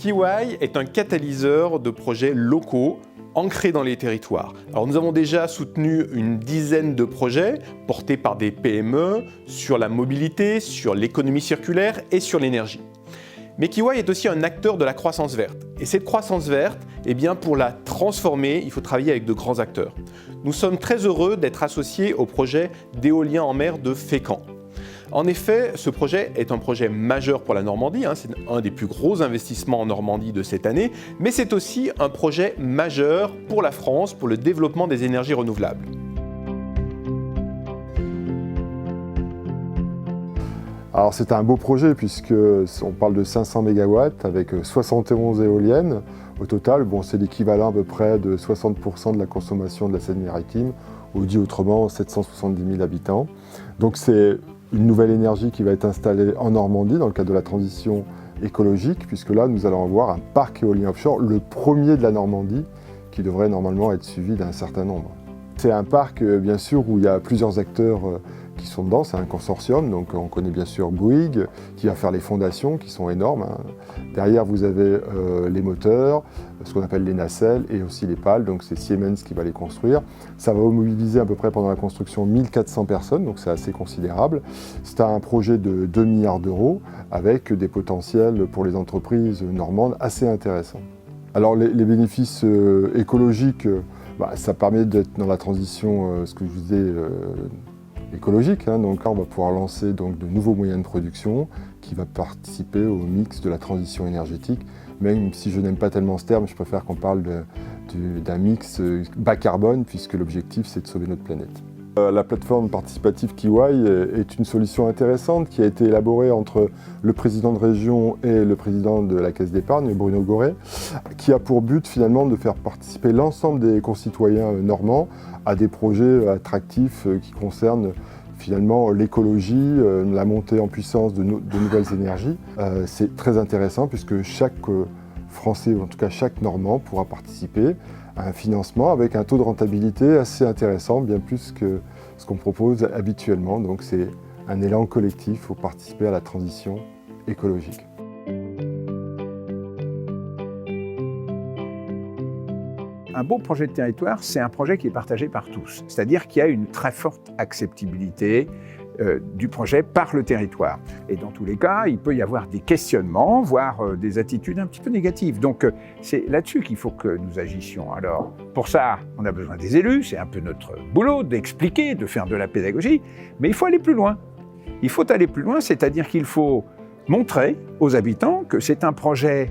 Kiwai est un catalyseur de projets locaux ancrés dans les territoires. Alors nous avons déjà soutenu une dizaine de projets portés par des PME sur la mobilité, sur l'économie circulaire et sur l'énergie. Mais Kiwai est aussi un acteur de la croissance verte. Et cette croissance verte, pour la transformer, il faut travailler avec de grands acteurs. Nous sommes très heureux d'être associés au projet d'éolien en mer de Fécamp. En effet, ce projet est un projet majeur pour la Normandie, c'est un des plus gros investissements en Normandie de cette année, mais c'est aussi un projet majeur pour la France, pour le développement des énergies renouvelables. Alors c'est un beau projet puisqu'on parle de 500 MW avec 71 éoliennes. Au total, c'est l'équivalent à peu près de 60% de la consommation de la Seine-Maritime, ou dit autrement 770 000 habitants. Donc c'est une nouvelle énergie qui va être installée en Normandie dans le cadre de la transition écologique, puisque là nous allons avoir un parc éolien offshore, le premier de la Normandie, qui devrait normalement être suivi d'un certain nombre. C'est un parc bien sûr où il y a plusieurs acteurs qui sont dedans, c'est un consortium, donc on connaît bien sûr Bouygues qui va faire les fondations qui sont énormes. Derrière vous avez les moteurs, ce qu'on appelle les nacelles et aussi les pales, donc c'est Siemens qui va les construire. Ça va mobiliser à peu près pendant la construction 1400 personnes, donc c'est assez considérable. C'est un projet de 2 milliards d'euros avec des potentiels pour les entreprises normandes assez intéressants. Alors les bénéfices écologiques, ça permet d'être dans la transition, ce que je vous disais, écologique. Donc là, on va pouvoir lancer de nouveaux moyens de production qui va participer au mix de la transition énergétique. Même si je n'aime pas tellement ce terme, je préfère qu'on parle d'un mix bas carbone puisque l'objectif, c'est de sauver notre planète. La plateforme participative Kiwai est une solution intéressante qui a été élaborée entre le président de région et le président de la Caisse d'épargne, Bruno Goret, qui a pour but finalement de faire participer l'ensemble des concitoyens normands à des projets attractifs qui concernent finalement l'écologie, la montée en puissance de nouvelles énergies. C'est très intéressant puisque chaque Français, ou en tout cas chaque Normand, pourra participer à un financement avec un taux de rentabilité assez intéressant, bien plus que ce qu'on propose habituellement. Donc c'est un élan collectif pour participer à la transition écologique. Un beau projet de territoire, c'est un projet qui est partagé par tous. C'est-à-dire qu'il y a une très forte acceptabilité du projet par le territoire. Et dans tous les cas, il peut y avoir des questionnements, voire des attitudes un petit peu négatives. Donc c'est là-dessus qu'il faut que nous agissions. Alors pour ça, on a besoin des élus, c'est un peu notre boulot d'expliquer, de faire de la pédagogie, mais il faut aller plus loin. Il faut aller plus loin, c'est-à-dire qu'il faut montrer aux habitants que c'est un projet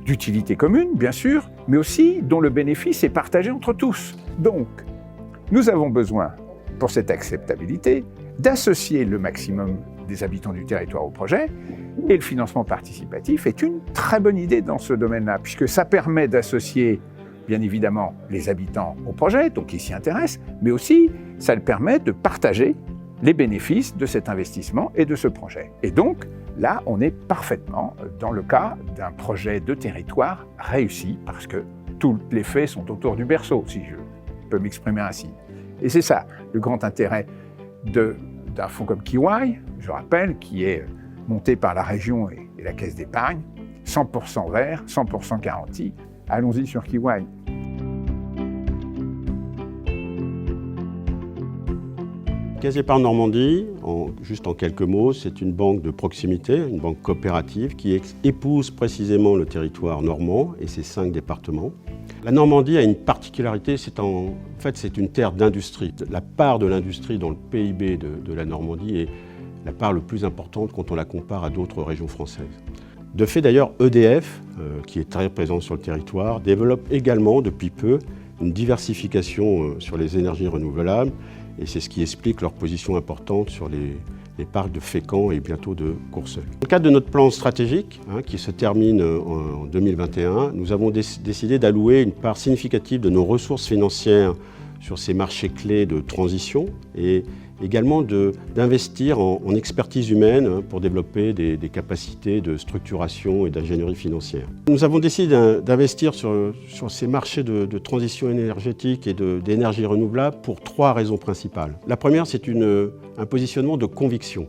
d'utilité commune, bien sûr, mais aussi dont le bénéfice est partagé entre tous. Donc, nous avons besoin, pour cette acceptabilité, d'associer le maximum des habitants du territoire au projet, et le financement participatif est une très bonne idée dans ce domaine-là, puisque ça permet d'associer, bien évidemment, les habitants au projet, donc ils s'y intéressent, mais aussi ça le permet de partager les bénéfices de cet investissement et de ce projet. Et donc, là, on est parfaitement dans le cas d'un projet de territoire réussi, parce que tous les faits sont autour du berceau, si je peux m'exprimer ainsi. Et c'est ça, le grand intérêt d'un fonds comme Kiwai, je rappelle, qui est monté par la région et la Caisse d'épargne, 100% vert, 100% garanti. Allons-y sur Kiwai. Caisse d'épargne Normandie, juste en quelques mots, c'est une banque de proximité, une banque coopérative qui épouse précisément le territoire normand et ses 5 départements. La Normandie a une particularité, c'est une terre d'industrie. La part de l'industrie dans le PIB de la Normandie est la part la plus importante quand on la compare à d'autres régions françaises. De fait d'ailleurs, EDF, qui est très présent sur le territoire, développe également depuis peu une diversification sur les énergies renouvelables. Et c'est ce qui explique leur position importante sur les parcs de Fécamp et bientôt de Courseulles. Dans le cadre de notre plan stratégique, qui se termine en 2021, nous avons décidé d'allouer une part significative de nos ressources financières sur ces marchés clés de transition et également d'investir en expertise humaine pour développer des capacités de structuration et d'ingénierie financière. Nous avons décidé d'investir sur ces marchés de transition énergétique et d'énergie renouvelable pour 3 raisons principales. La première, c'est un positionnement de conviction.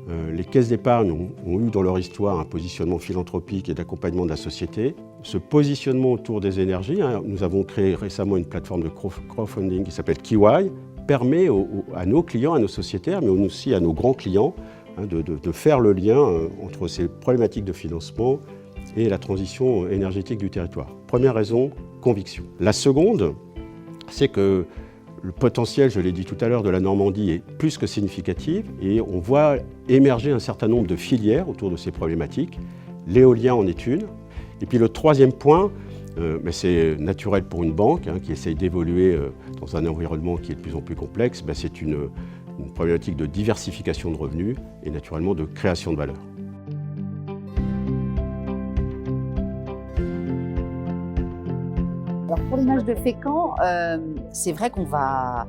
Les caisses d'épargne ont eu dans leur histoire un positionnement philanthropique et d'accompagnement de la société. Ce positionnement autour des énergies, nous avons créé récemment une plateforme de crowdfunding qui s'appelle Kiwai, permet à nos clients, à nos sociétaires, mais aussi à nos grands clients, de faire le lien entre ces problématiques de financement et la transition énergétique du territoire. Première raison, conviction. La seconde, c'est que le potentiel, je l'ai dit tout à l'heure, de la Normandie est plus que significatif et on voit émerger un certain nombre de filières autour de ces problématiques. L'éolien en est une. Et puis le troisième point, mais c'est naturel pour une banque qui essaye d'évoluer dans un environnement qui est de plus en plus complexe, c'est une problématique de diversification de revenus et naturellement de création de valeur. Alors pour l'image de Fécamp, c'est vrai qu'on va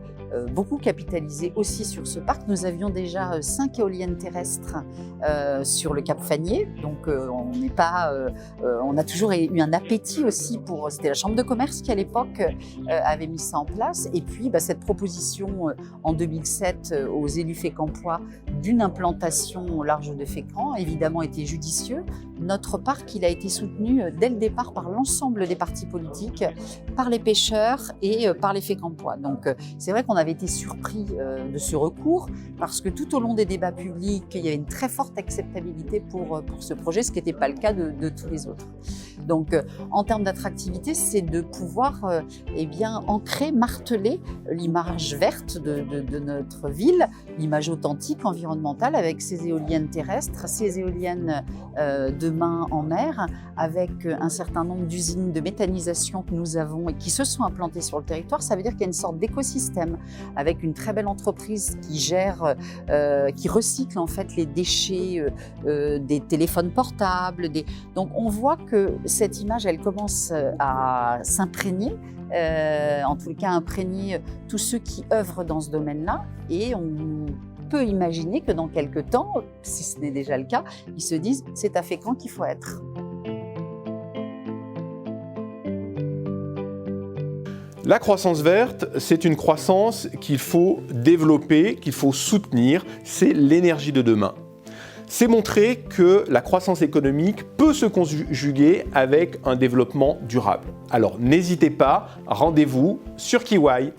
beaucoup capitaliser aussi sur ce parc. Nous avions déjà 5 éoliennes terrestres sur le Cap Fanier, donc on a toujours eu un appétit aussi pour. C'était la Chambre de commerce qui à l'époque avait mis ça en place. Et puis cette proposition en 2007 aux élus fécampois d'une implantation au large de Fécamp, évidemment, était judicieux. Notre parc, il a été soutenu dès le départ par l'ensemble des partis politiques, par les pêcheurs et par les Fécampois. Donc c'est vrai qu'on avait été surpris de ce recours parce que tout au long des débats publics, il y avait une très forte acceptabilité pour ce projet, ce qui n'était pas le cas de tous les autres. Donc en termes d'attractivité, c'est de pouvoir ancrer, marteler l'image verte de notre ville, l'image authentique, environnementale, avec ces éoliennes terrestres, ces éoliennes demain en mer, avec un certain nombre d'usines de méthanisation que nous avons et qui se sont implantées sur le territoire. Ça veut dire qu'il y a une sorte d'écosystème avec une très belle entreprise qui gère, qui recycle en fait les déchets des téléphones portables. Donc on voit que cette image, elle commence à s'imprégner, en tout cas imprégner tous ceux qui œuvrent dans ce domaine-là, et on peut imaginer que dans quelques temps, si ce n'est déjà le cas, ils se disent c'est à Fécamp qu'il faut être. La croissance verte, c'est une croissance qu'il faut développer, qu'il faut soutenir, c'est l'énergie de demain. C'est montrer que la croissance économique peut se conjuguer avec un développement durable. Alors n'hésitez pas, rendez-vous sur Kiwai.